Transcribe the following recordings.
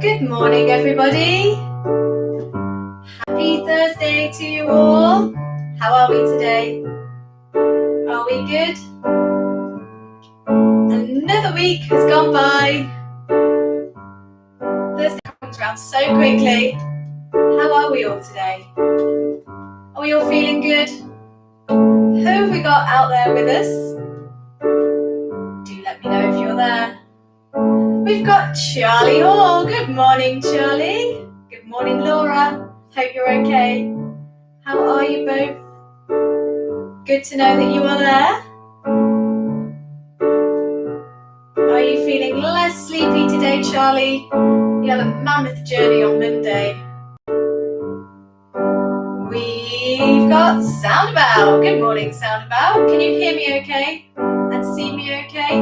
Good morning, everybody. Happy Thursday to you all. How are we today? Are we good? Another week has gone by. Thursday comes around so quickly. How are we all today? Are we all feeling good? Who have we got out there with us? Do let me know if you're there. We've got Charlie Hall. Good morning, Charlie. Good morning, Laura. Hope you're okay. How are you both? Good to know that you are there. Are you feeling less sleepy today, Charlie? You had a mammoth journey on Monday. We've got Soundabout. Good morning, Soundabout. Can you hear me okay? And see me okay?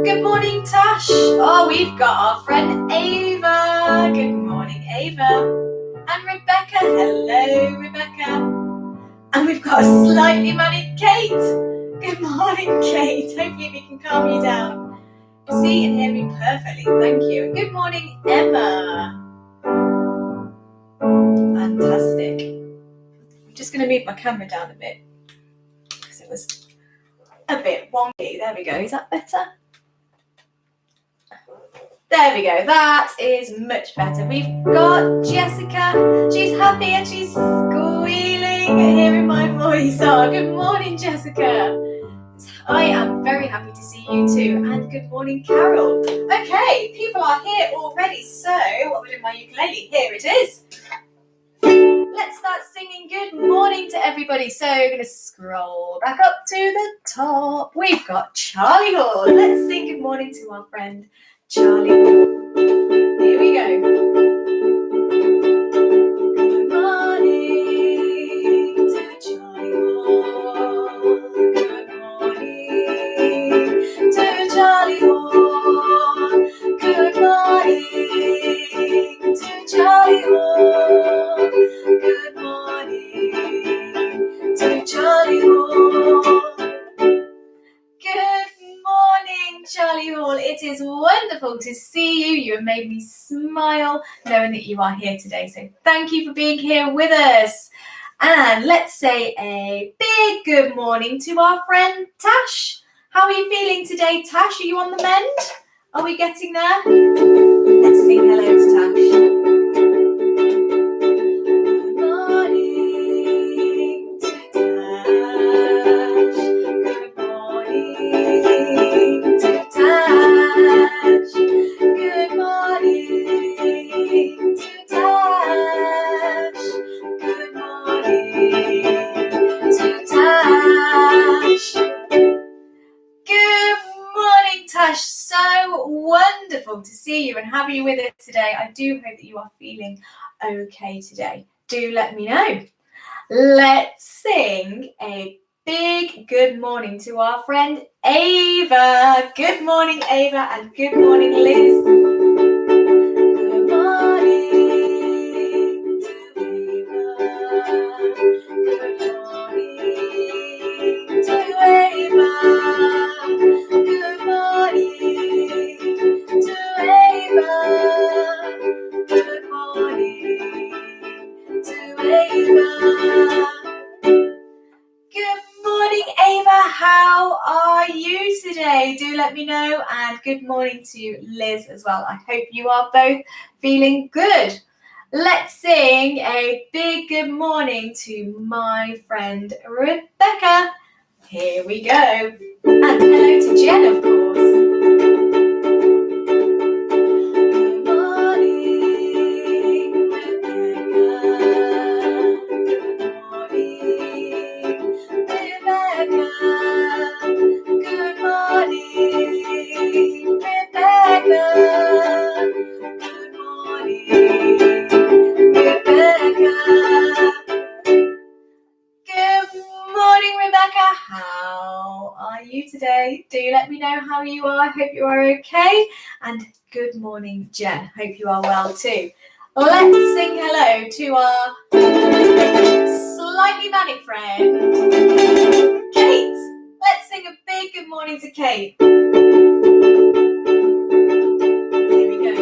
Good morning, Tash. Oh, we've got our friend Ava. Good morning, Ava. And Rebecca. Hello, Rebecca. And we've got a slightly manic Kate. Good morning, Kate. Hopefully we can calm you down. See and hear me perfectly. Thank you. And good morning, Emma. Fantastic. I'm just going to move my camera down a bit because it was a bit wonky. There we go. Is that better? There we go. That is much better. We've got Jessica. She's happy and she's squealing hearing my voice. Oh, good morning, Jessica. I am very happy to see you too. And good morning, Carol. Okay, people are here already. So, what was in my ukulele? Here it is. Let's start singing good morning to everybody. So, I'm going to scroll back up to the top. We've got Charlie Hall. Let's sing good morning to our friend Charlie Hall. Here we go. Good morning to Charlie Hall. Good morning to Charlie Hall. Good morning to Charlie Hall. Good morning to Charlie Hall. Good morning, Charlie Hall. It is wonderful to see you. You have made me smile knowing that you are here today. So thank you for being here with us. And let's say a big good morning to our friend Tash. How are you feeling today, Tash? Are you on the mend? Are we getting there? Let's sing hello to Tash. So wonderful to see you and have you with us today. I do hope that you are feeling okay today. Do let me know. Let's sing a big good morning to our friend Ava. Good morning, Ava, and good morning, Liz. Good morning to Ava. Good morning to Ava. Good morning to Ava. Good morning to Ava. Good morning, Ava. How are you today? Do let me know. And good morning to Liz as well. I hope you are both feeling good. Let's sing a big good morning to my friend Rebecca. Here we go. And hello to Jen, of course. Good morning, Rebecca. Good morning, Rebecca. Good morning, Rebecca. Good morning, Rebecca. How are you today? Do let me know how you are. I hope you are okay. And good morning, Jen. Hope you are well too. Let's sing hello to our slightly manic friend, Kate. Let's sing a big good morning to Kate. Here we go.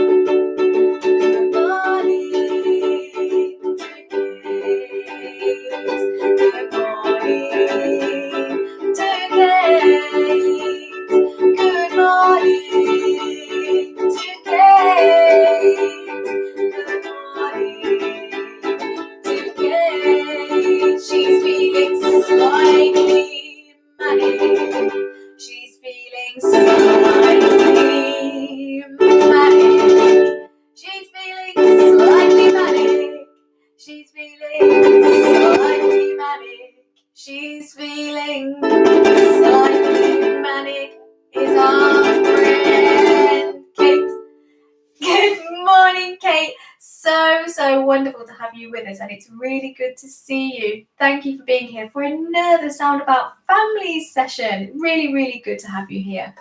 so wonderful to have you with us, and it's really good to see you. Thank you for being here for another Soundabout Families session. Really good to have you here.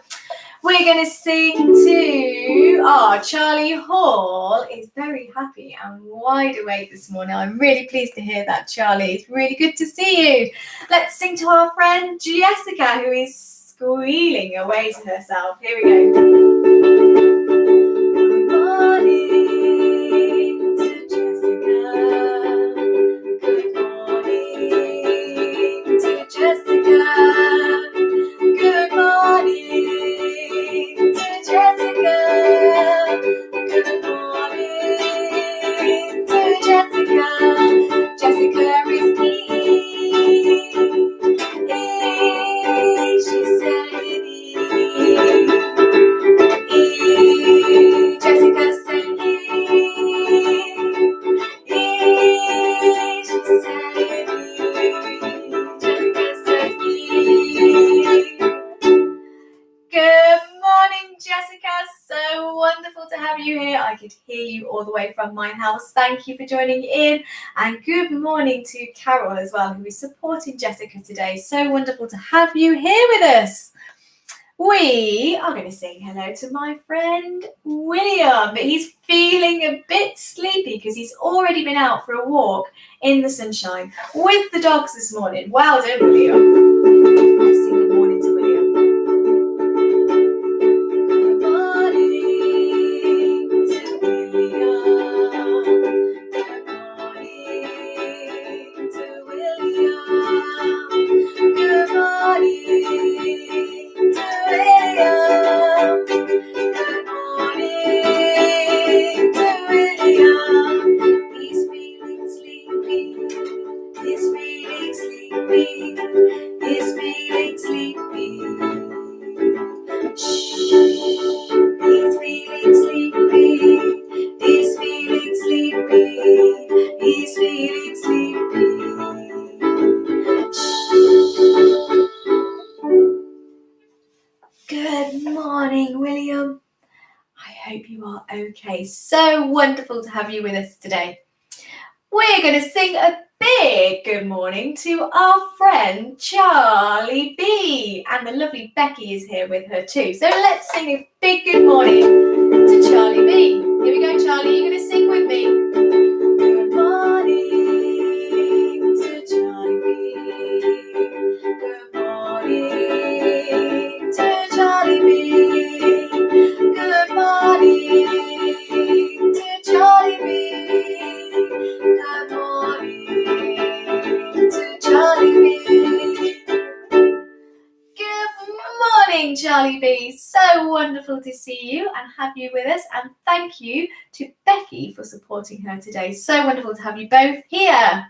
We're going to sing to Charlie Hall is very happy and wide awake this morning. I'm really pleased to hear that, Charlie. It's really good to see you. Let's sing to our friend Jessica, who is squealing away to herself. Here we go. Good morning to Jessica. Good morning to Jessica. Good morning to Jessica. Good morning to Jessica. Jessica is she said Jessica said she said Jessica said Good morning, Jessica. So wonderful to have you here. I could hear you all the way from my house. Thank you for joining in. And good morning to Carol as well, who is supporting Jessica today. So wonderful to have you here with us. We are going to sing hello to my friend William. He's feeling a bit sleepy because he's already been out for a walk in the sunshine with the dogs this morning. Well done, William. Let's sing good morning to William. Good morning to William. Good morning to William. Good morning to William. Good morning to William. He's feeling sleepy. He's feeling sleepy. He's feeling sleepy. Shh. He's feeling sleepy. He's feeling sleepy. He's feeling sleepy. Shh. Good morning, William. I hope you are okay. So wonderful to have you with us today. We're going to sing a big good morning to our friend Charlie B. And the lovely Becky is here with her too. So let's sing a big good morning to Charlie B. Here we go, Charlie. You're going to sing with me. Good morning to Charlie B. Good morning to Charlie B. Good morning to Charlie B. Good morning to Charlie B. Good morning, Charlie B. So wonderful to see you and have you with us. And thank you to Becky for supporting her today. So wonderful to have you both here.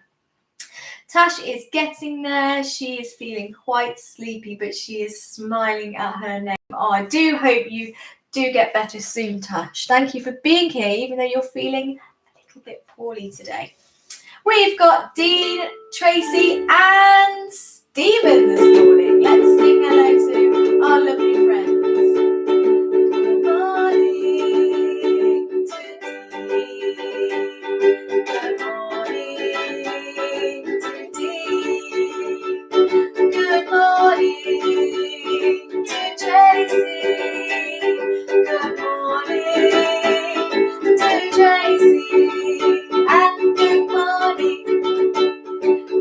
Tash is getting there. She is feeling quite sleepy, but she is smiling at her name. Oh, I do hope you do get better soon, Tash. Thank you for being here, even though you're feeling a little bit poorly today. We've got Dean, Tracy, and Stephen this morning. Let's sing hello to our lovely friends. Good morning to Dean. Good morning to Dean. Good morning to Tracy. Good morning to Tracy. And good morning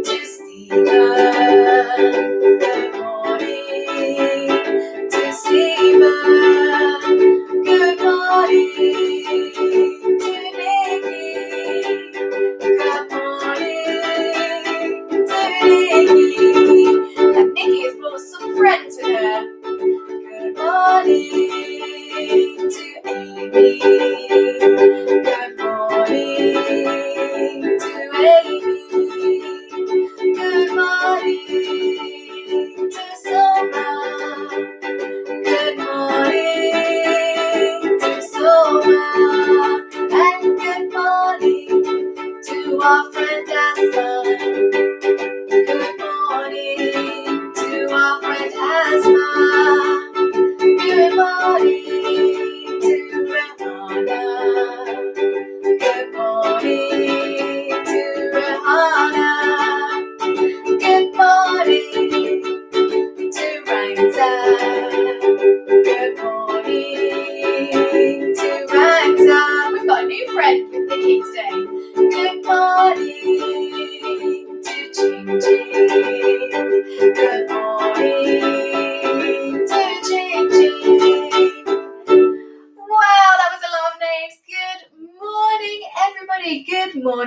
to Stephen. Good morning to Stephen. Good morning to Nikki. Good morning to Nikki. And Nikki has brought some friends with her. Good morning to Amy. Good morning to Amy. Good morning to Soma. Good morning to Soma. And good morning to our friend Asma. Good morning to our friend Asma. Good morning to Ramona.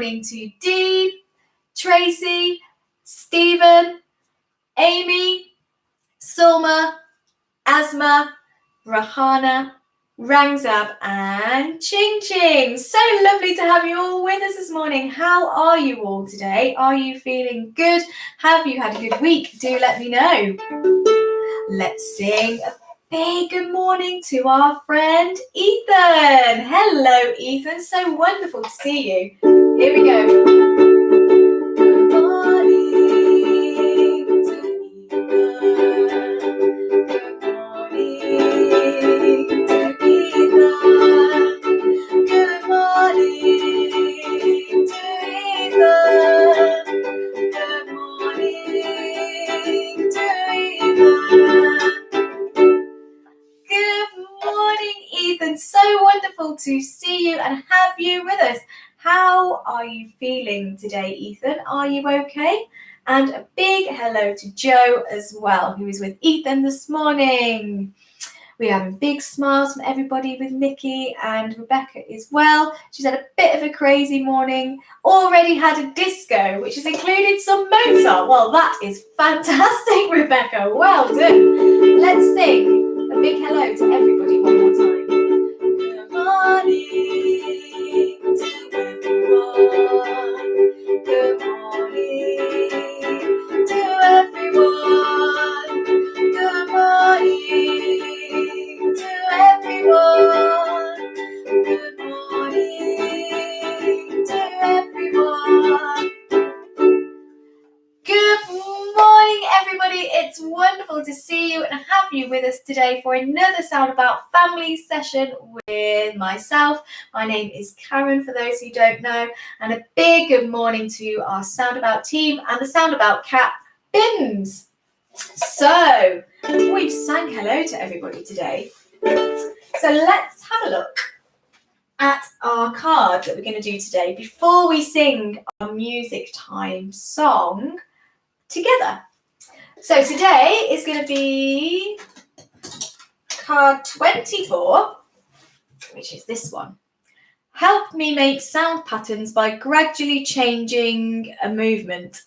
morning to Dee, Tracy, Stephen, Amy, Sulma, Asma, Rahana, Rangzab and Ching Ching. So lovely to have you all with us this morning. How are you all today? Are you feeling good? Have you had a good week? Do let me know. Let's sing a big good morning to our friend Ethan. Hello Ethan, so wonderful to see you. Here we go. Good morning to Ethan. Good morning to Ethan. Good morning to Ethan. Good morning to Ethan. Good morning, Ethan. So wonderful to see you and have you with us. How are you feeling today, Ethan? Are you okay? And a big hello to Joe as well, who is with Ethan this morning. We're having big smiles from everybody with Nikki and Rebecca as well. She's had a bit of a crazy morning, already had a disco, which has included some Mozart. Well, that is fantastic, Rebecca. Well done. Let's sing a big hello to everybody one more time. Good morning to everyone. Good morning to everyone. Good morning to everyone. Good morning to everyone. Good morning, everybody. It's wonderful to see you and have you with us today for another Soundabout Families session with myself. My name is Karen, for those who don't know, and a big good morning to our Soundabout team and the Soundabout cat, Bims. So, we've sang hello to everybody today. So let's have a look at our card that we're going to do today before we sing our music time song together. So today is going to be card 24, which is this one. Help me make sound patterns by gradually changing a movement.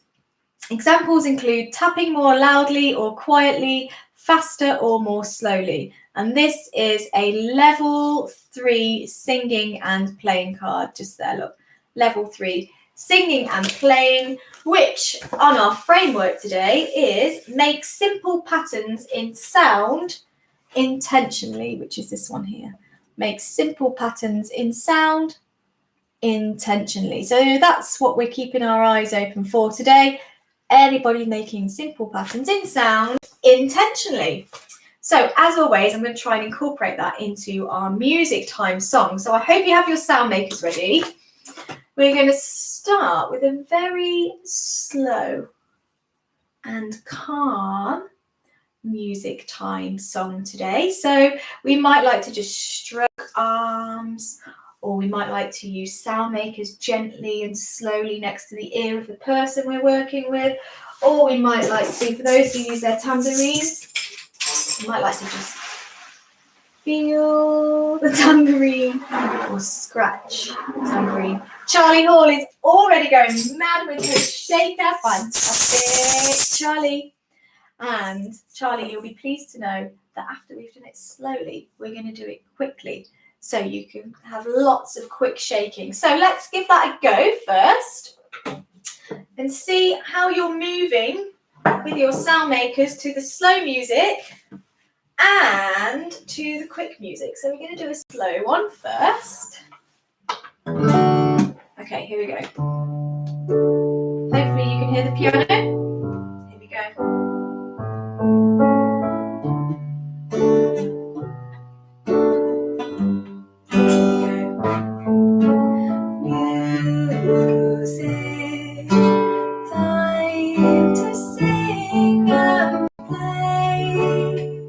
Examples include tapping more loudly or quietly, faster or more slowly. And this is a level 3 singing and playing card. Just there, look. Level 3 singing and playing, which on our framework today is make simple patterns in sound intentionally, which is this one here. Make simple patterns in sound intentionally. So that's what we're keeping our eyes open for today. Anybody making simple patterns in sound intentionally. So as always, I'm going to try and incorporate that into our music time song. So I hope you have your sound makers ready. We're going to start with a very slow and calm music time song today. So we might like to just stroke arms, or we might like to use sound makers gently and slowly next to the ear of the person we're working with, or we might like to, for those who use their tambourines, we might like to just feel the tambourine or scratch the tambourine. Charlie Hall is already going mad with his shaker. Fantastic, Charlie. And Charlie, you'll be pleased to know that after we've done it slowly, we're going to do it quickly, so you can have lots of quick shaking. So let's give that a go first and see how you're moving with your sound makers to the slow music and to the quick music. So we're going to do a slow one first. Okay, here we go. Hopefully you can hear the piano. Here we go. Music, time to sing and play.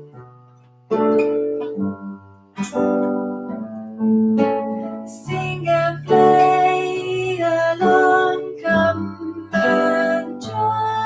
Sing and play along, come and join.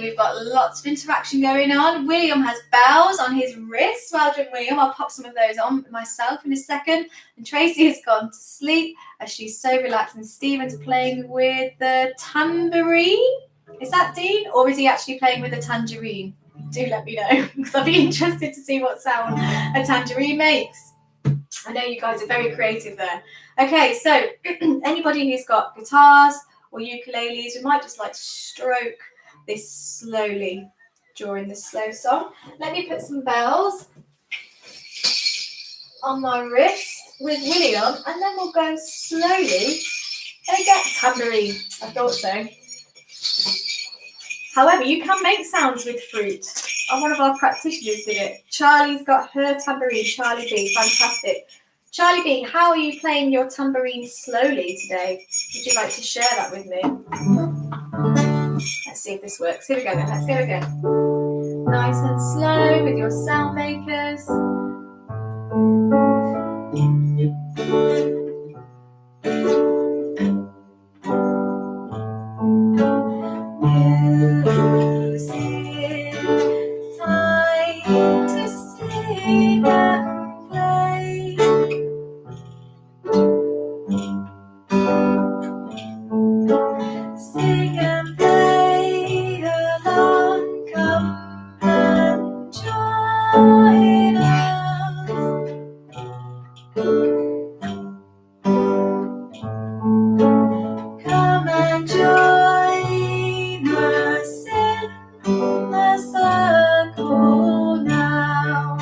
we've got lots of interaction going on. William has bells on his wrists. Well done, William. I'll pop some of those on myself in a second. And Tracy has gone to sleep as she's so relaxed. And Stephen's playing with the tambourine. Is that Dean? Or is he actually playing with a tangerine? Do let me know, because I'll be interested to see what sound a tangerine makes. I know you guys are very creative there. Okay, so anybody who's got guitars or ukuleles, we might just like to stroke this slowly during the slow song. Let me put some bells on my wrist with William, and then we'll go slowly and get tambourine. I thought so. However, you can make sounds with fruit. One of our practitioners did it. Charlie's got her tambourine, Charlie B. Fantastic. Charlie B, how are you playing your tambourine slowly today? Would you like to share that with me? Let's see if this works. Here we go then. Let's go again. Nice and slow with your sound makers. Music, time to sing and play. Sing and play along, come and join us. Come and join us in the circle now.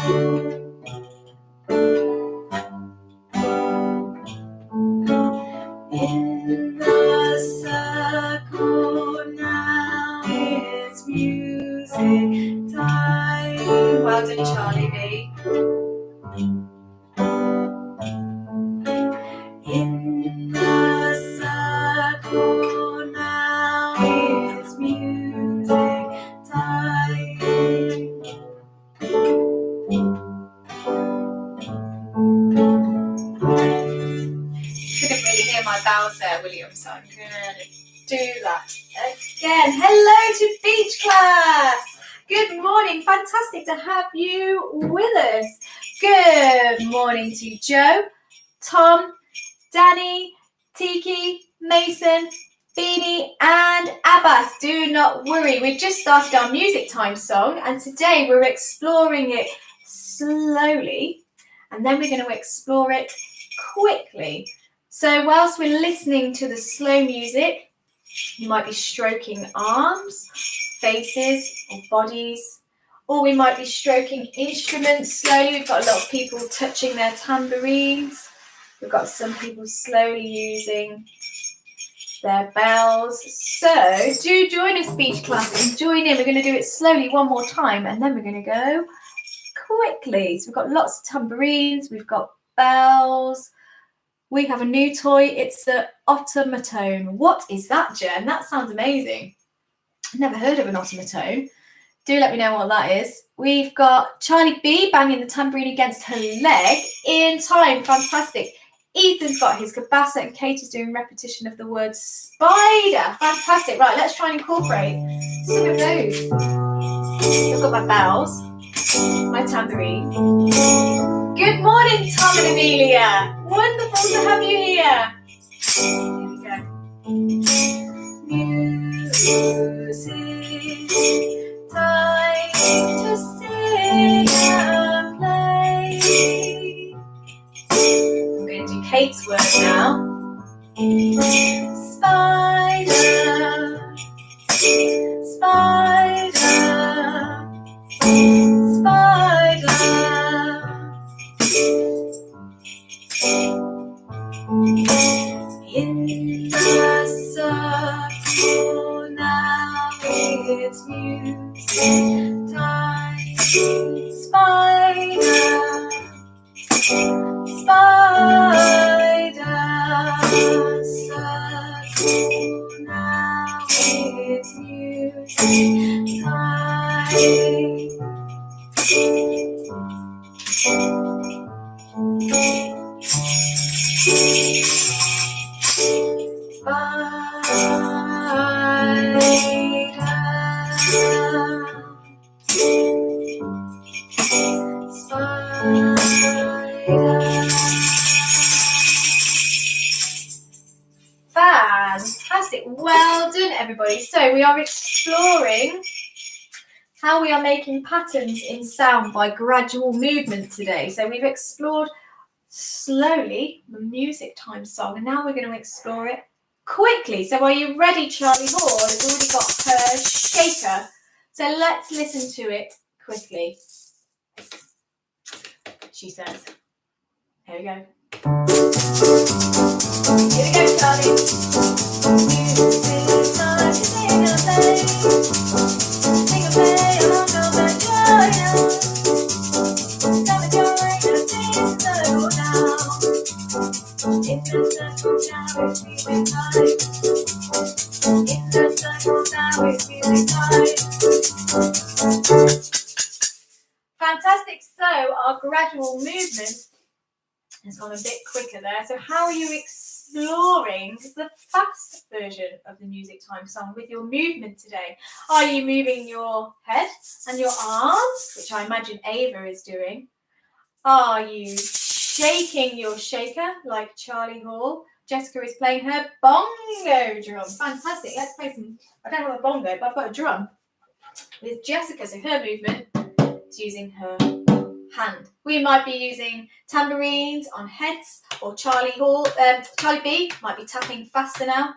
In the circle now, it's music time. Well done, Charlie B. In the circle now, it's music time. Couldn't really hear my bells there, William, so I'm going to do that again. Hello to beach class. Good morning. Fantastic to have you with us. Good morning to Joe, Tom, Danny, Tiki, Mason, Beanie and Abbas. Do not worry, we've just started our music time song and today we're exploring it slowly and then we're going to explore it quickly. So whilst we're listening to the slow music, you might be stroking arms, faces or bodies, or we might be stroking instruments slowly. We've got a lot of people touching their tambourines. We've got some people slowly using their bells. So do join us, beach class, and join in. We're going to do it slowly one more time and then we're going to go quickly. So we've got lots of tambourines, we've got bells. We have a new toy. It's the automaton. What is that, Jen? That sounds amazing. I've never heard of an automaton. Do let me know what that is. We've got Charlie B banging the tambourine against her leg in time. Fantastic. Ethan's got his cabasa and Kate is doing repetition of the word spider. Fantastic. Right, let's try and incorporate some of those. I've got my bells, my tambourine. Good morning, Tom and Amelia. Wonderful to have you here. Here we go. Music, time to sing and play. I'm going to do Kate's work now. Spider, spider, spider. In the circle now, it's music time. Spider, spider, circle now, it's music time. Spider, everybody. So we are exploring how we are making patterns in sound by gradual movement today. So we've explored slowly the music time song, and now we're going to explore it quickly. So are you ready? Charlie Hall has already got her shaker. So let's listen to it quickly. She says, here we go. Here we go, Charlie. Music time to sing a play. Sing a play along over joy. Come and join us in the circle now. In the circle now it's music time. In the circle now it's music time. Fantastic. So our gradual movement has gone a bit quicker there. So how are you exploring the fast version of the music time song with your movement today? Are you moving your head and your arms, which I imagine Ava is doing? Are you shaking your shaker like Charlie Hall? Jessica is playing her bongo drum. Fantastic. Let's play some. I don't have a bongo, but I've got a drum with Jessica. So her movement is using her hand. We might be using tambourines on heads, or Charlie B might be tapping faster now.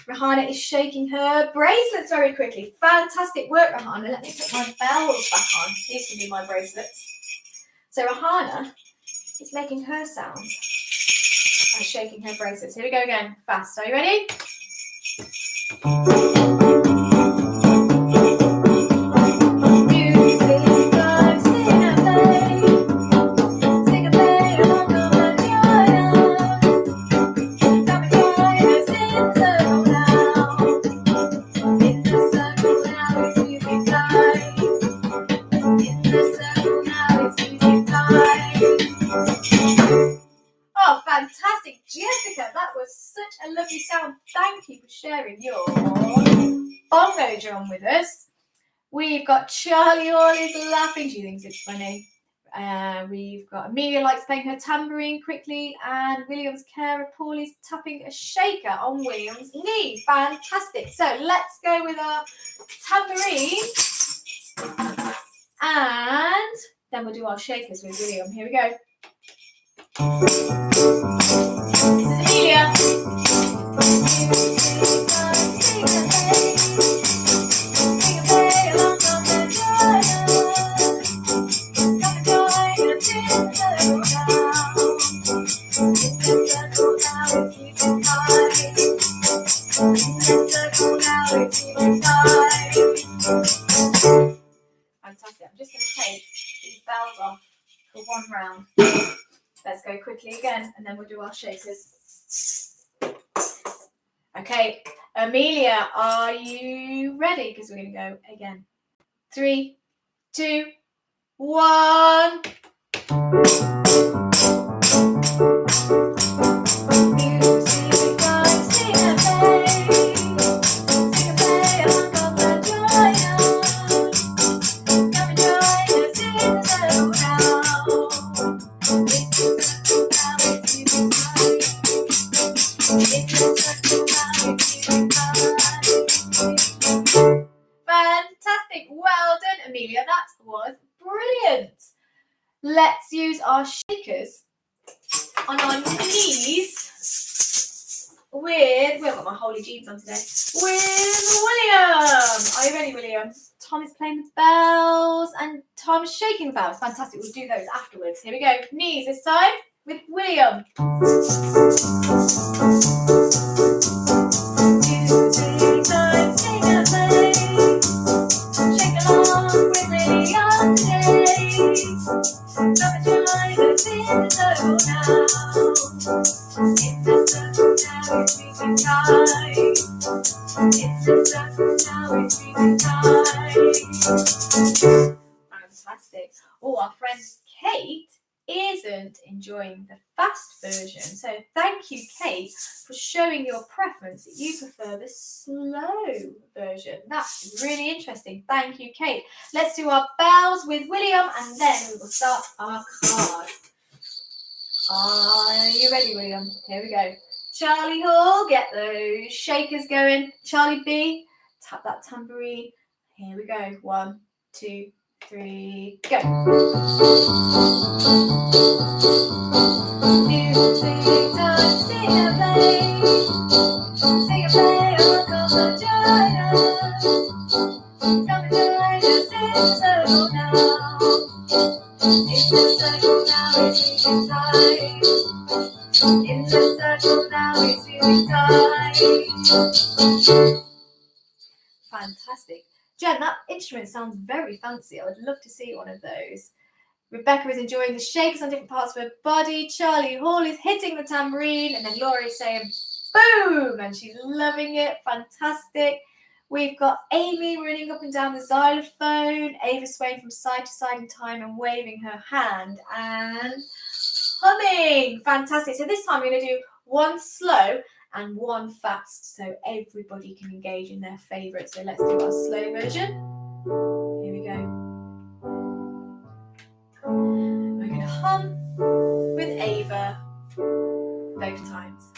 Rahana is shaking her bracelets very quickly. Fantastic work, Rahana. Let me put my bells back on. These can be my bracelets. So Rahana is making her sounds by shaking her bracelets. Here we go again. Fast. Are you ready? Oh, fantastic, Jessica. That was such a lovely sound. Thank you for sharing your bongo drum with us. We've got Charlie Hall is laughing. She thinks it's funny. We've got Amelia likes playing her tambourine quickly, and William's carer Paul is tapping a shaker on William's knee. Fantastic. So let's go with our tambourine, and then we'll do our shakers with William. Here we go. This is Amelia. Fantastic. I'm just going to take these bells off for one round. Let's go quickly again, and then we'll do our shakers. Okay, Amelia, are you ready? Because we're going to go again. 3, 2, 1. Fantastic. Well done, Amelia. That was brilliant. Let's use our shakers on our knees with, well, I've got my holy jeans on today, with William. Are you ready, William? Tom is playing the bells and Tom is shaking the bells. Fantastic. We'll do those afterwards. Here we go. Knees this time with William. Music time, sing and play. Shake along with William today. Come and join us in the circle now. In the circle now it's music time. In the circle now it's music time. Fantastic. Oh, our friend Kate isn't enjoying the fast version. So thank you, Kate, for showing your preference that you prefer the slow version. That's really interesting. Thank you, Kate. Let's do our bells with William, and then we will start our card. Are you ready, William? Here we go. Charlie Hall, get those shakers going. Charlie B, tap that tambourine. Here we go. 1, 2, 3, go. Music time, sing and play. Sing and play, oh come and join us. Come and join us in the circle now. In the circle now it's music time. In the circle now it's music time. Fantastic. Jen, that instrument sounds very fancy. I would love to see one of those. Rebecca is enjoying the shakers on different parts of her body. Charlie Hall is hitting the tambourine. And then Laura is saying, boom! And she's loving it. Fantastic. We've got Amy running up and down the xylophone. Ava swaying from side to side in time and waving her hand. And humming. Fantastic. So this time we're going to do one slow and one fast, so everybody can engage in their favourite. So let's do our slow version. Here we go. We're going to hum with Ava both times.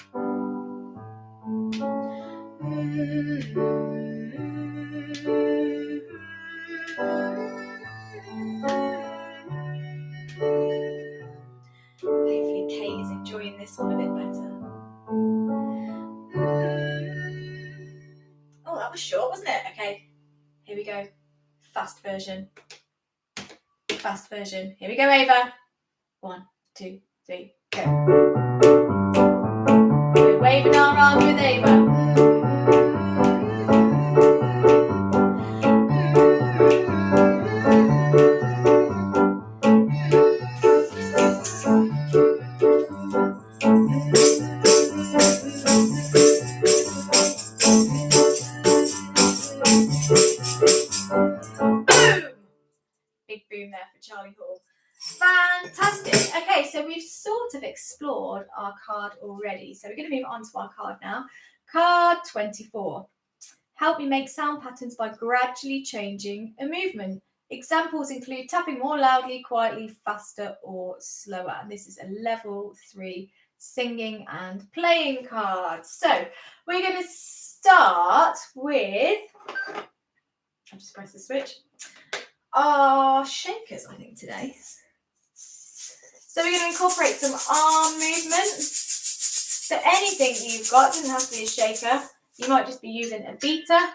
Hopefully Kate is enjoying this one a bit better. Oh, that was short, wasn't it? Okay, here we go. Fast version. Fast version. Here we go, Ava. 1, 2, 3, go. We're waving our arms with Ava. Big boom there for Charlie Hall. Fantastic. Okay, so we've sort of explored our card already. So we're going to move on to our card now. Card 24. Help me make sound patterns by gradually changing a movement. Examples include tapping more loudly, quietly, faster, or slower. And this is a level 3 singing and playing card. So we're going to start with, I'll just press the switch, our shakers, I think, today. So we're going to incorporate some arm movement. So anything you've got, doesn't have to be a shaker. You might just be using a beater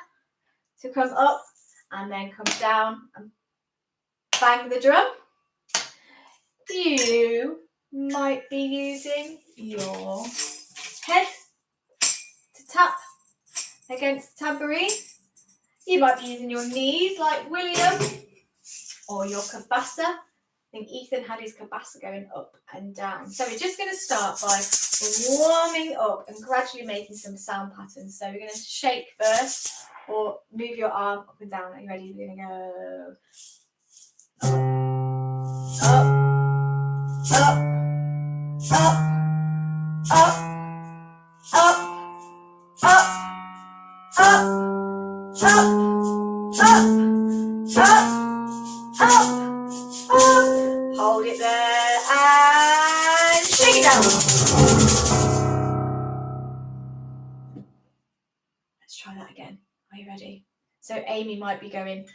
to come up and then come down and bang the drum. You might be using your head to tap against the tambourine. You might be using your knees like William, or your kabasa. I think Ethan had his kabasa going up and down. So we're just going to start by warming up and gradually making some sound patterns. So we're going to shake first, or move your arm up and down. Are you ready? We're going to go up, up, up, up, up, up, up, up, up, up, up, up. Hold it there and shake it down. Let's try that again. Are you ready? So Amy might be going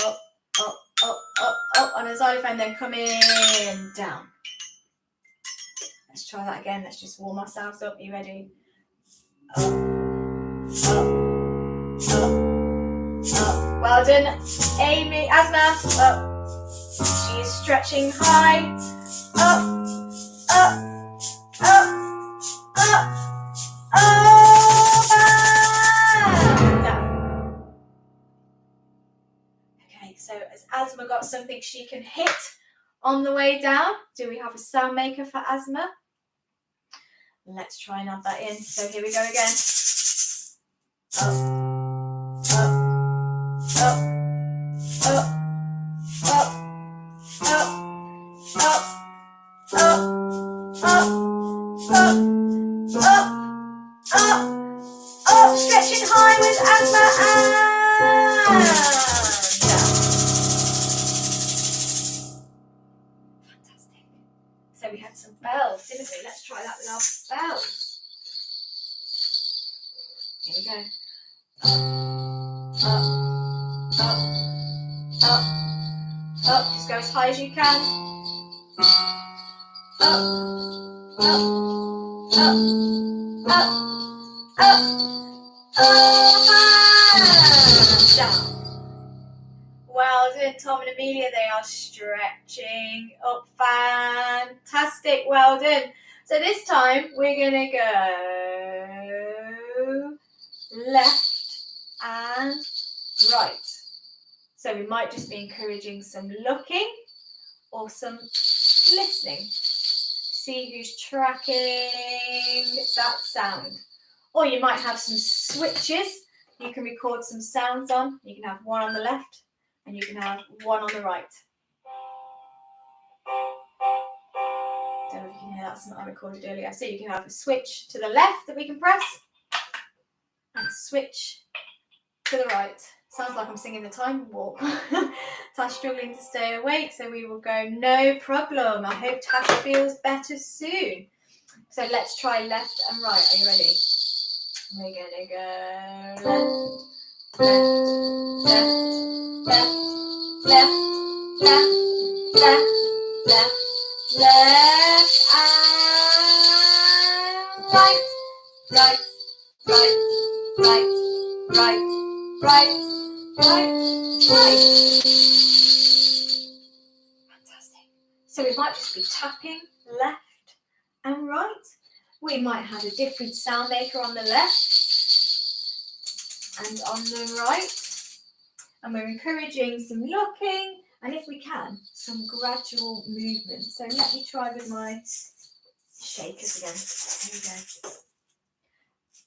up, up, up, up, up on a xylophone, then coming down. Let's try that again. Let's just warm ourselves up. Are you ready? Up, up, up, up. Well done, Amy. Asma, up. She is stretching high. Up, up, up, up, over, down. Okay, so has Asma got something she can hit on the way down? Do we have a sound maker for Asma? Let's try and add that in. So here we go again. Up, up, up, up, up, up, up, up, up, up, up, up, up. Stretching high with Asma and down. Fantastic. So we had some bells, didn't we? Let's try that with our bells. Here we go. Up, up. Just go as high as you can. Up, up, and down. Well done, Tom and Amelia. They are stretching up. Fantastic. Well done. So this time we're going to go left and right. So we might just be encouraging some looking or some listening. See who's tracking that sound. Or you might have some switches. You can record some sounds on. You can have one on the left and you can have one on the right. Don't know if you can hear that, something I recorded earlier. So you can have a switch to the left that we can press and switch to the right. Sounds like I'm singing the time warp. Tash struggling to stay awake, so we will go no problem. I hope Tash feels better soon. So let's try left and right. Are you ready? We're gonna go left, left, left, left, left, left, left, and right, right, right, right, right, right, right, right. Fantastic. So we might just be tapping left and right. We might have a different sound maker on the left and on the right. And we're encouraging some looking and, if we can, some gradual movement. So let me try with my shakers again.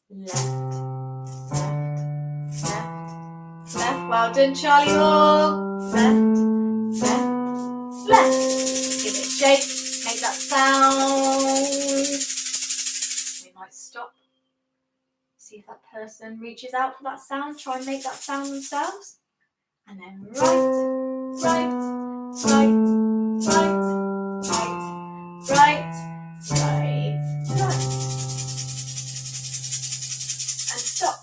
Here we go. Left, left, left, left. Well done, Charlie Hall. Left, left, left. Give it a shake. Make that sound. We might stop. See if that person reaches out for that sound. Try and make that sound themselves. And then right, right, right, right, right, right, right, right. And stop.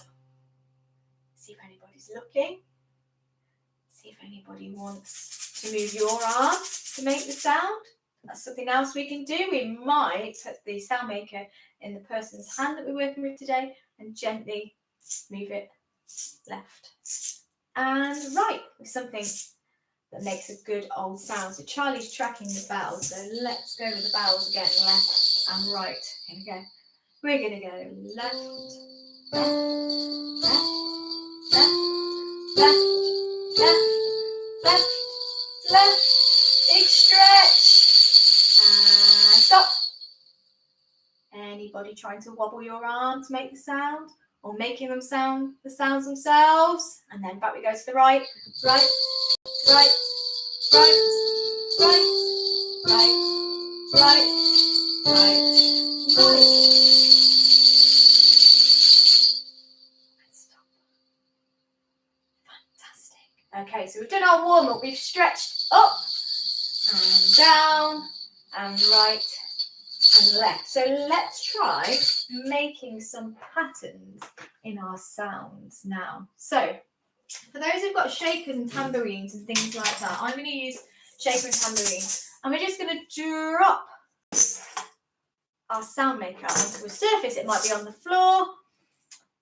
See if anybody's looking. See if anybody wants to move your arm to make the sound. That's something else we can do. We might put the sound maker in the person's hand that we're working with today and gently move it left and right with something that makes a good old sound. So Charlie's tracking the bells, so let's go with the bells again, left and right. Here we go. We're going to go left, left, left, left, left, left, left, left. Big stretch and stop. Anybody trying to wobble your arm to make the sound? Or making them sound the sounds themselves, and then back we go to the right, right, right, right, right, right, right, right, right. Let's stop. Fantastic. Okay, so we've done our warm up. We've stretched up and down and right and left. So let's try making some patterns in our sounds now. So for those who've got shakers and tambourines and things like that, I'm going to use shaker and tambourine, and we're just going to drop our sound maker onto a surface. It might be on the floor,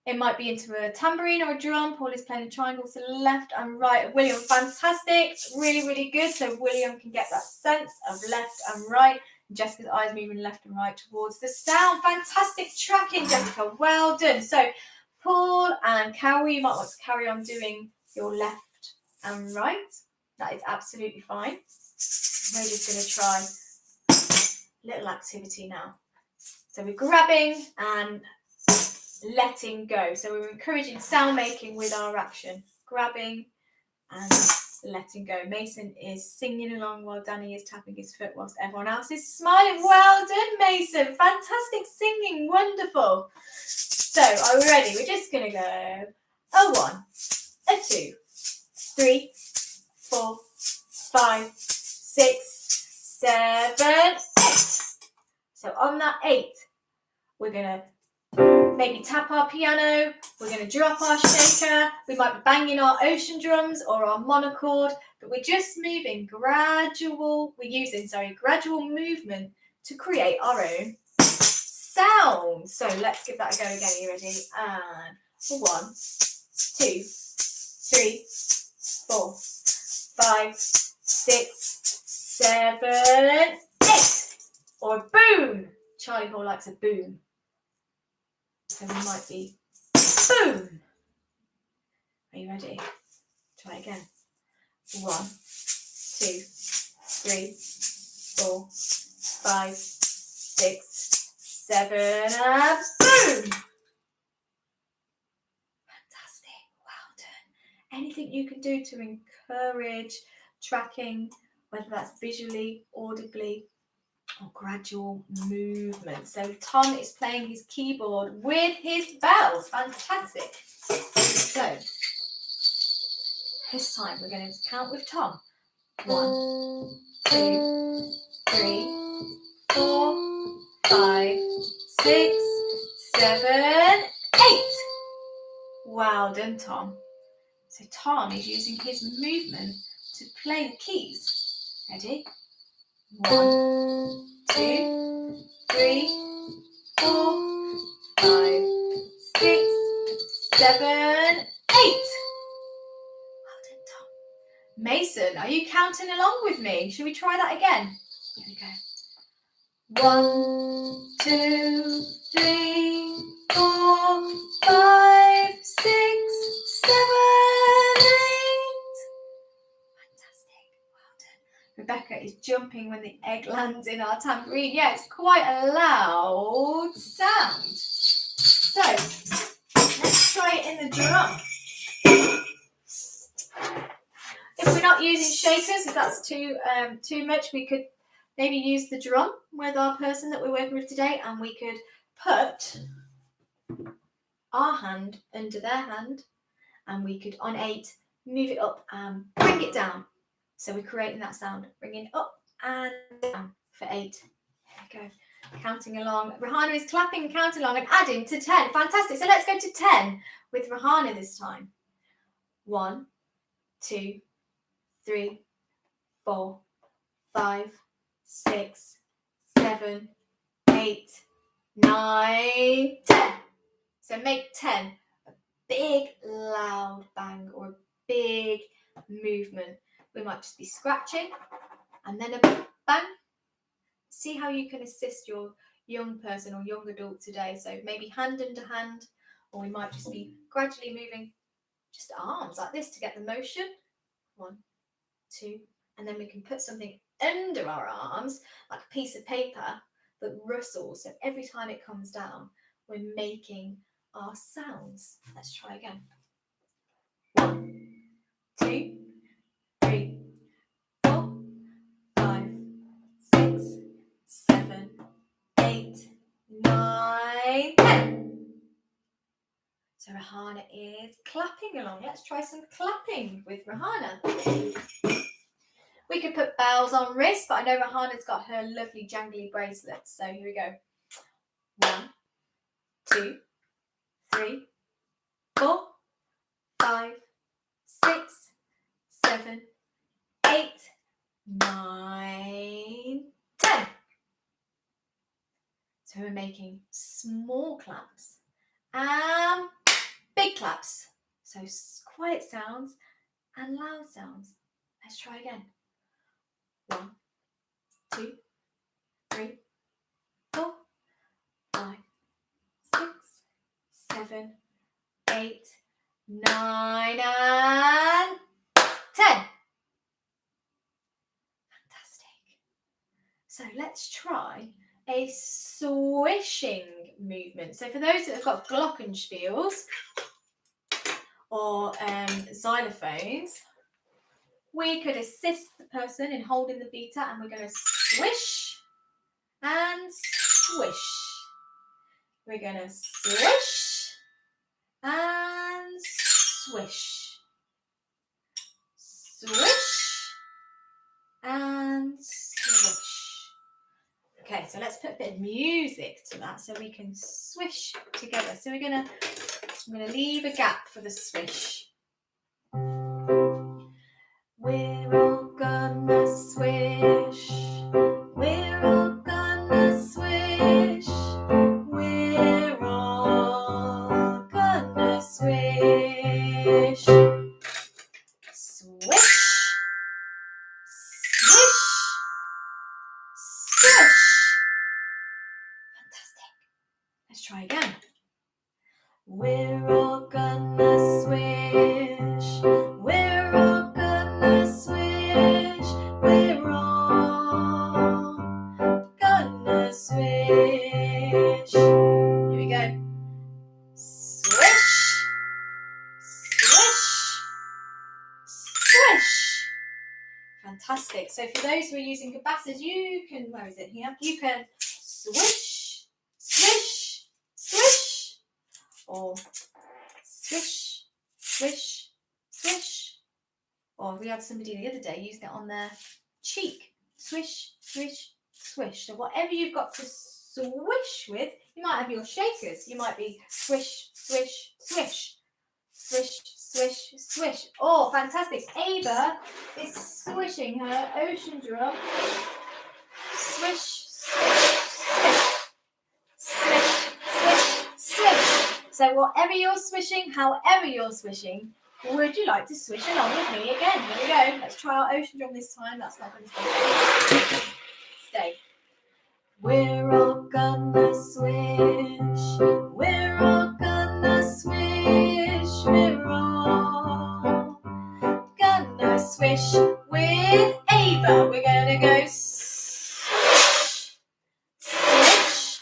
it might be into a tambourine or a drum. Paul is playing a triangle to the left and right of William. Fantastic, really, really good. So William can get that sense of left and right. Jessica's eyes moving left and right towards the sound. Fantastic tracking, Jessica. Well done. So Paul and Carol, you might want to carry on doing your left and right. That is absolutely fine. We're just going to try a little activity now. So we're grabbing and letting go. So we're encouraging sound making with our action. Grabbing and letting go. Mason is singing along while Danny is tapping his foot whilst everyone else is smiling. Well done, Mason. Fantastic singing. Wonderful. So are we ready? We're just going to go a 1, a 2, 3, 4, 5, 6, 7, 8. So on that 8, we're going to Maybe tap our piano. We're going to drop our shaker. We might be banging our ocean drums or our monochord, but we're just moving gradual movement to create our own sound. So let's give that a go again. Are you ready? And 1, 2, 3, 4, 5, 6, 7, 8. Or a boom. Charlie Hall likes a boom. So we might be boom. Are you ready? Try again. 1, 2, 3, 4, 5, 6, 7, and boom. Fantastic. Well done. Anything you can do to encourage tracking, whether that's visually, audibly, or gradual movement. So Tom is playing his keyboard with his bells. Fantastic. So this time we're going to count with Tom. 1, 2, 3, 4, 5, 6, 7, 8. Well done, Tom. So Tom is using his movement to play the keys. Ready? 1, 2, 3, 4, 5, 6, 7, 8. Well done, Tom. Mason, are you counting along with me? Should we try that again? Here we go. 1, 2, 3, 4, 5, 6, 7, 8. Rebecca is jumping when the egg lands in our tambourine. Yeah, it's quite a loud sound. So, let's try it in the drum. If we're not using shakers, if that's too much, we could maybe use the drum with our person that we're working with today, and we could put our hand under their hand, and we could, on 8, move it up and bring it down. So we're creating that sound, bringing up and down for 8. There we go. Counting along. Rahana is clapping, counting along and adding to 10. Fantastic. So let's go to 10 with Rahana this time. 1, 2, 3, 4, 5, 6, 7, 8, 9, 10. So make 10 a big loud bang or a big movement. We might just be scratching and then a bang. See how you can assist your young person or young adult today. So maybe hand under hand, or we might just be gradually moving just arms like this to get the motion. 1, 2, and then we can put something under our arms, like a piece of paper that rustles. So every time it comes down, we're making our sounds. Let's try again. 1, 2, 3, 4, 5, 6, 7, 8, 9, 10. So Rahana is clapping along. Let's try some clapping with Rahana. We could put bells on wrists, but I know Rahana's got her lovely jangly bracelets. So here we go. 1, 2, 3, 4, 5, 6, 7, 8, 9, 10. So we're making small claps and big claps. So quiet sounds and loud sounds. Let's try again. 1, 2, 3, 4, 5, 6, 7, 8, 9, and 10. Fantastic. So let's try a swishing movement. So for those that have got glockenspiels or xylophones, we could assist the person in holding the beater, and we're going to swish and swish. We're going to swish and swish. Swish and swish. Okay, so let's put a bit of music to that so we can swish together. So I'm gonna leave a gap for the swish. We're all gonna swish. We're all gonna swish. We're all gonna swish. Swish. Swish. Swish. Fantastic. Let's try again. We're all gonna swish. We're all gonna swish. We're all gonna swish. Here we go. Swish. Swish. Swish. Fantastic. So for those who are using capacitors, you can, where is it here? You can swish, swish, swish, or swish, swish, swish. Or we had somebody the other day using it on their cheek. Swish, swish, swish. So whatever you've got to swish with, you might have your shakers. You might be swish, swish, swish. Swish, swish, swish. Oh, fantastic. Ava is swishing her ocean drum. Swish, swish, swish. Swish, swish, swish. So whatever you're swishing, however you're swishing, would you like to swish along with me again? Here we go. Let's try our ocean drum this time. That's not going to stay. Stay. We're all gonna swish. We're all gonna swish. We're all gonna swish with Ava. We're gonna go swish, swish,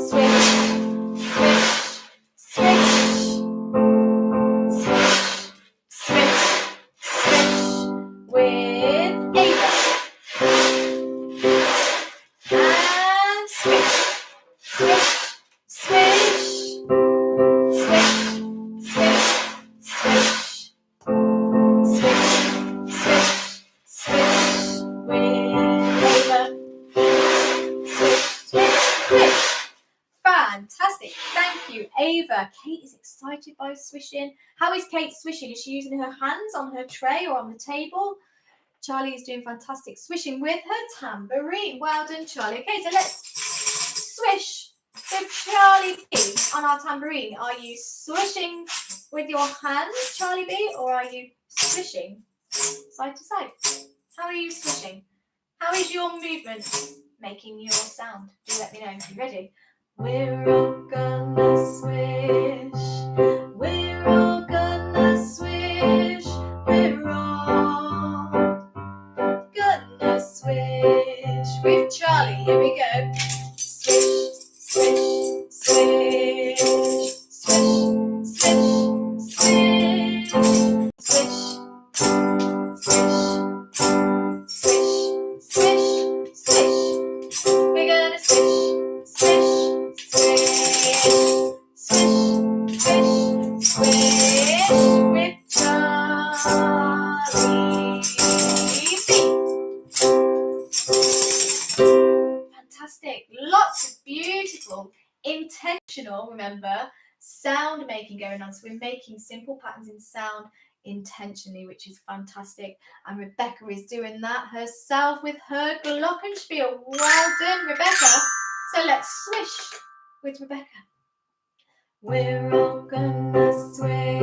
swish, swish, swish, swish, swish, swish with Ava. And swish, swish, swish, swish, swish, swish, swish, swish, swish with Ava. Swish, swish, swish. Fantastic. Thank you, Ava. Kate is excited by swishing. How is Kate swishing? Is she using her hands on her tray or on the table? Charlie is doing fantastic swishing with her tambourine. Well done, Charlie. Okay, so let's swish with Charlie B on our tambourine. Are you swishing with your hands, Charlie B, or are you swishing side to side? How are you swishing? How is your movement making your sound? Do let me know. Are you ready? We're all gonna swish. We're all gonna swish. We're all gonna swish with Charlie. Here we go. Swish, swish, swish, swish, swish, swish, swish, swish, swish, swish, swish. We're gonna swish, swish, swish, swish, swish, swish with Charlie B. Fantastic. Lots of beautiful, intentional, remember, sound making going on. So we're making simple patterns in sound intentionally, which is fantastic. And Rebecca is doing that herself with her glockenspiel. Well done, Rebecca. So let's swish with Rebecca. We're all gonna swish.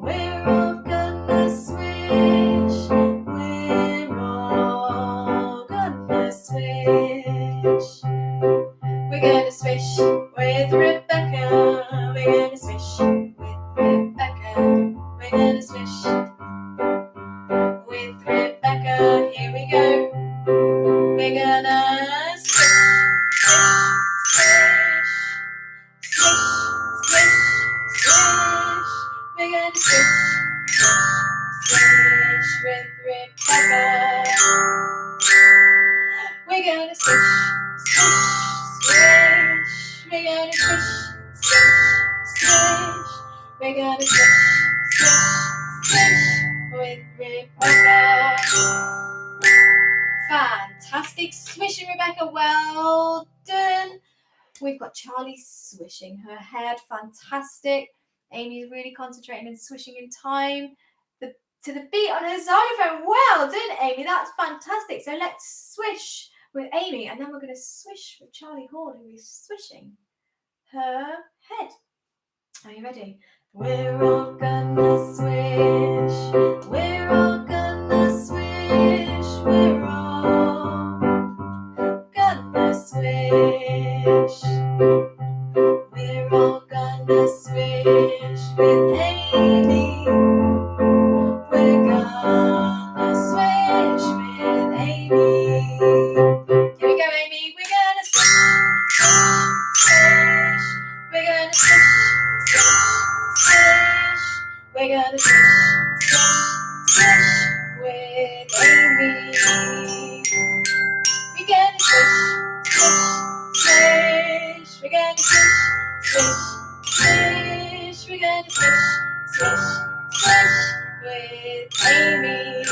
We're all gonna swish. We're all gonna swish. We're gonna swish with Rebecca. We're gonna swish with Rebecca. We're gonna swish with Rebecca. Here we go. We're gonna swish, swish, swish, swish, swish. We're gonna swish, swish with Rebecca. We're gonna swish, swish, swish. We're gonna swish, swish, swish. We're gonna swish, swish, swish with Rebecca. Fantastic. Swishing, Rebecca. Well done. We've got Charlie swishing her head. Fantastic. Amy's really concentrating and swishing in time to the beat on her xylophone. Well done, Amy. That's fantastic. So let's swish with Amy, and then we're going to swish with Charlie Hall, who is swishing her head. Are you ready? We're all gonna swish. We're all gonna swish. We're all gonna swish. We're all gonna swish with Amy. We're gonna swish with Amy. Here we go, Amy. We're gonna swish, swish. We're gonna swish, swish. We're gonna swish, swish with Amy. We're gonna swish, swish. We're gonna swish, swish. We're gonna swish, swish with Amy.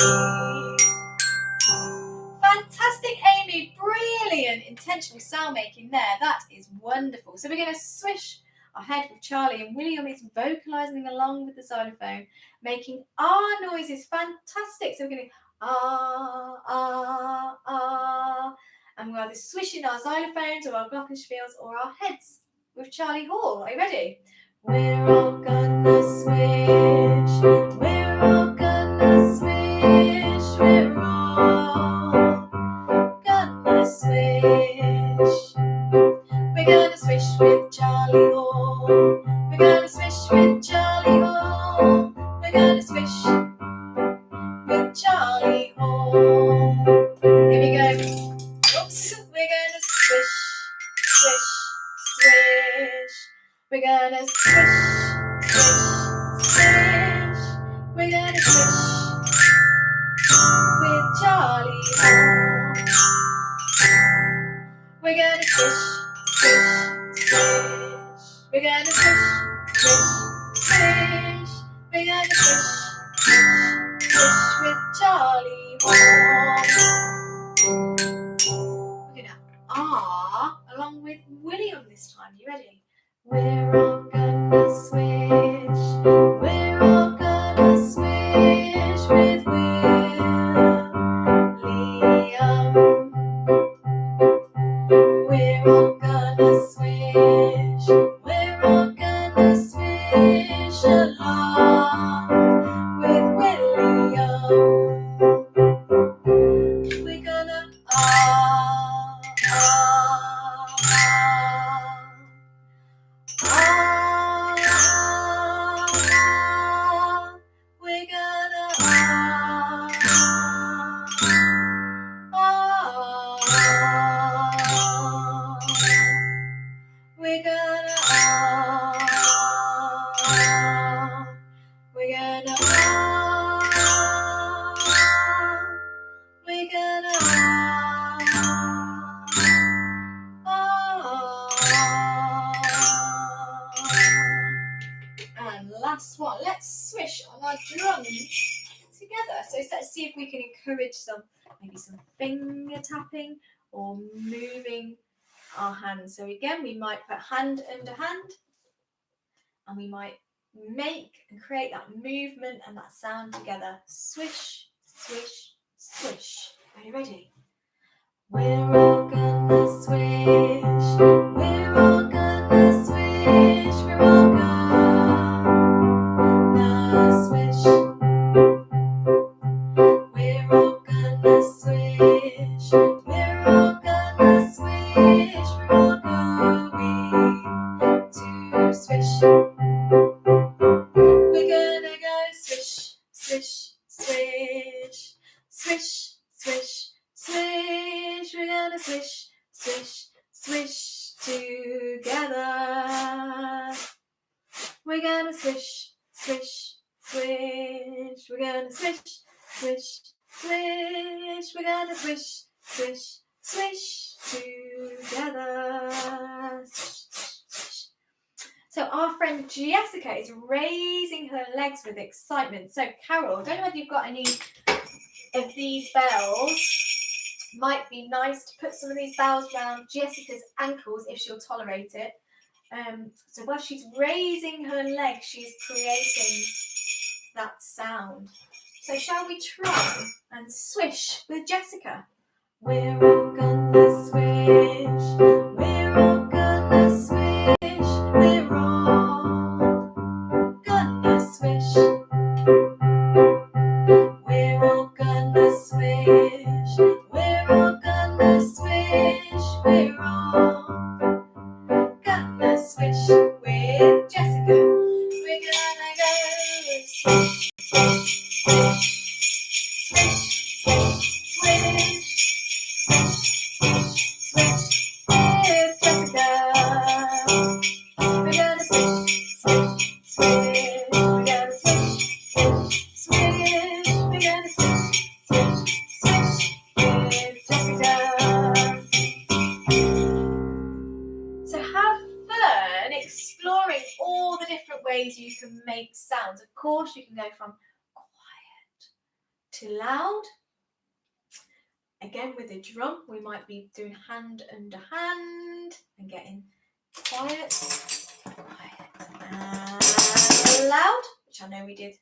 Fantastic, Amy. Brilliant intentional sound making there. That is wonderful. So we're going to swish our head with Charlie, and William is vocalizing along with the xylophone, making our noises. Fantastic. So we're going to ah, ah, ah. And we're either swishing our xylophones or our glockenspiels or our heads with Charlie Hall. Are you ready? We're all gonna swish. We're all gonna swish. We're all gonna swish. We're gonna swish with Charlie Hall. We're gonna swish with Charlie Hall. We're gonna swish with Charlie Hall. Here we go. Oops. We're gonna swish, swish, swish. We're gonna swish, swish, swish. We're gonna swish with Charlie Hall. We're gonna swish, swish, swish. We're gonna swish, swish, swish. We're gonna swish, swish with Charlie Hall. We're gonna along with William this time. You ready? We're all gonna swish. We're all gonna swish with William. We're all gonna swish. We're all gonna swish along with William. We're gonna we're and last one, let's swish on our drums together. So let's see if we can encourage maybe some finger tapping or moving our hands. So again, we might put hand under hand, and we might make and create that movement and that sound together. Swish, swish, swish. Are you ready? We're all gonna swish. We're all gonna swish. We're all gonna swish. We're all gonna swish. We're all gonna swish. We're all going to swish. We're gonna go swish, swish, swish, swish, swish, swish. We're gonna swish, swish, swish together. We're gonna swish, swish, swish. We're gonna swish, swish, swish. We're gonna swish, swish, swish together. Swish, swish, swish. So our friend Jessica is raising her legs with excitement. So Carol, I don't know whether you've got any of these bells Might be nice to put some of these bells around Jessica's ankles if she'll tolerate it. So while she's raising her leg, she's creating that sound. So shall we try and swish with Jessica? We're all gonna swish. We're all gonna swish. We're all gonna swish. We're all gonna swish. We're all gonna swish. We're all gonna swish with Jessica. We're gonna go swish, swish, swish, swish, swish, swish with Jessica. We're gonna swish, swish, swish. We're gonna swish, swish, swish. We're gonna swish, swish, swish with Jessica. So have fun exploring all the different ways you can make sounds. Of course, you can go from quiet to loud. Again, with a drum, we might be doing hand under hand and getting quiet, and loud, which I know we did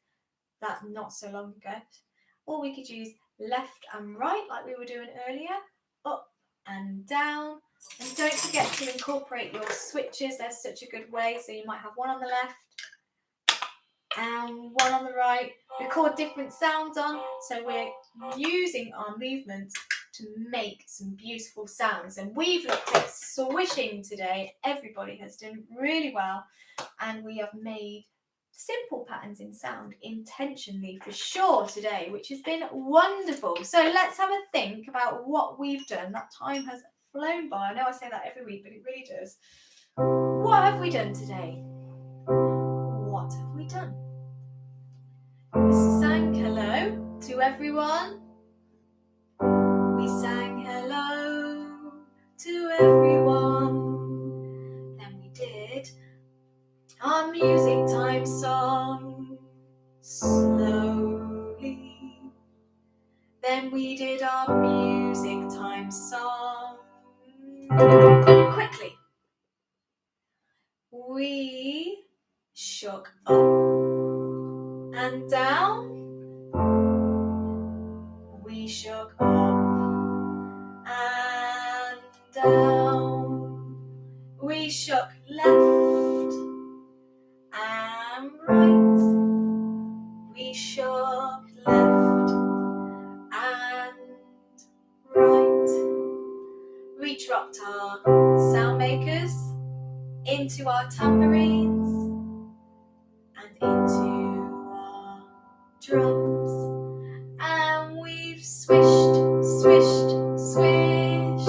that not so long ago. Or we could use left and right like we were doing earlier, up and down. And don't forget to incorporate your switches. They're such a good way. So you might have one on the left and one on the right. Record different sounds on. So we're using our movements to make some beautiful sounds. And we've looked at swishing today. Everybody has done really well. And we have made simple patterns in sound intentionally for sure today, which has been wonderful. So let's have a think about what we've done. That time has flown by. I know I say that every week, but it really does. What have we done today? What have we done? We sang hello to everyone. We sang hello to everyone. Then we did our music time song slowly. Then we did our music time song quickly. We shook up and down. We shook up and down. We shook left and right. We shook left and right. We dropped our sound makers into our tambourines and into our drums. And we've swished, swished, swished,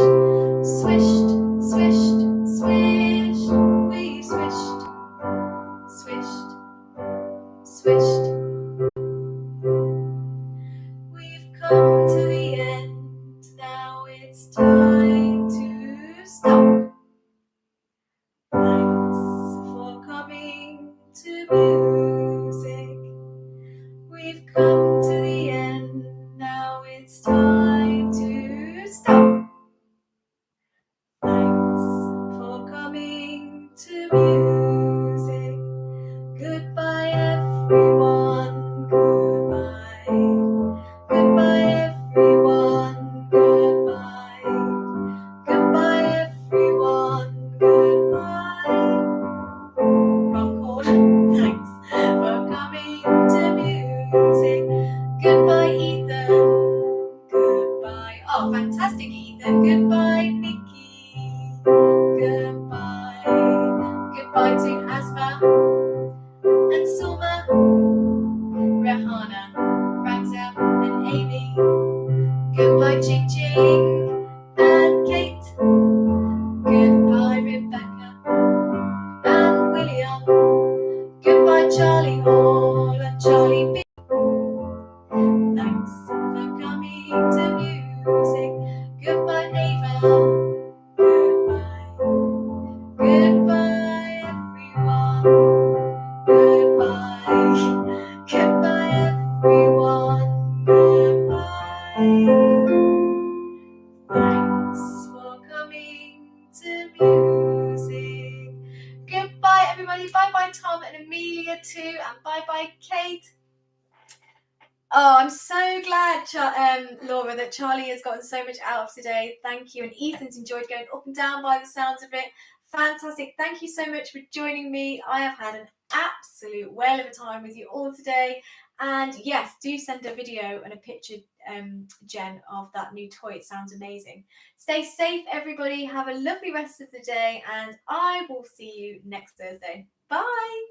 swished, swished, swished. We've swished, swished, swished. We've come to the end. Now it's time to stop. Thanks for coming to music. We've come to the end. Now it's time to stop. Thanks for coming to music. Goodbye, everyone. Goodbye. Goodbye, everyone. Goodbye. Goodbye, everyone. Goodbye. Wrong chord. Thanks for coming to music. bye Tom and Amelia too, and bye bye Kate. Oh, I'm so glad, Laura, that Charlie has gotten so much out of today. Thank you. And Ethan's enjoyed going up and down by the sounds of it. Fantastic. Thank you so much for joining me. I have had an absolute whale of a time with you all today. And yes, do send a video and a picture, Jen, of that new toy. It sounds amazing. Stay safe, everybody. Have a lovely rest of the day. And I will see you next Thursday. Bye.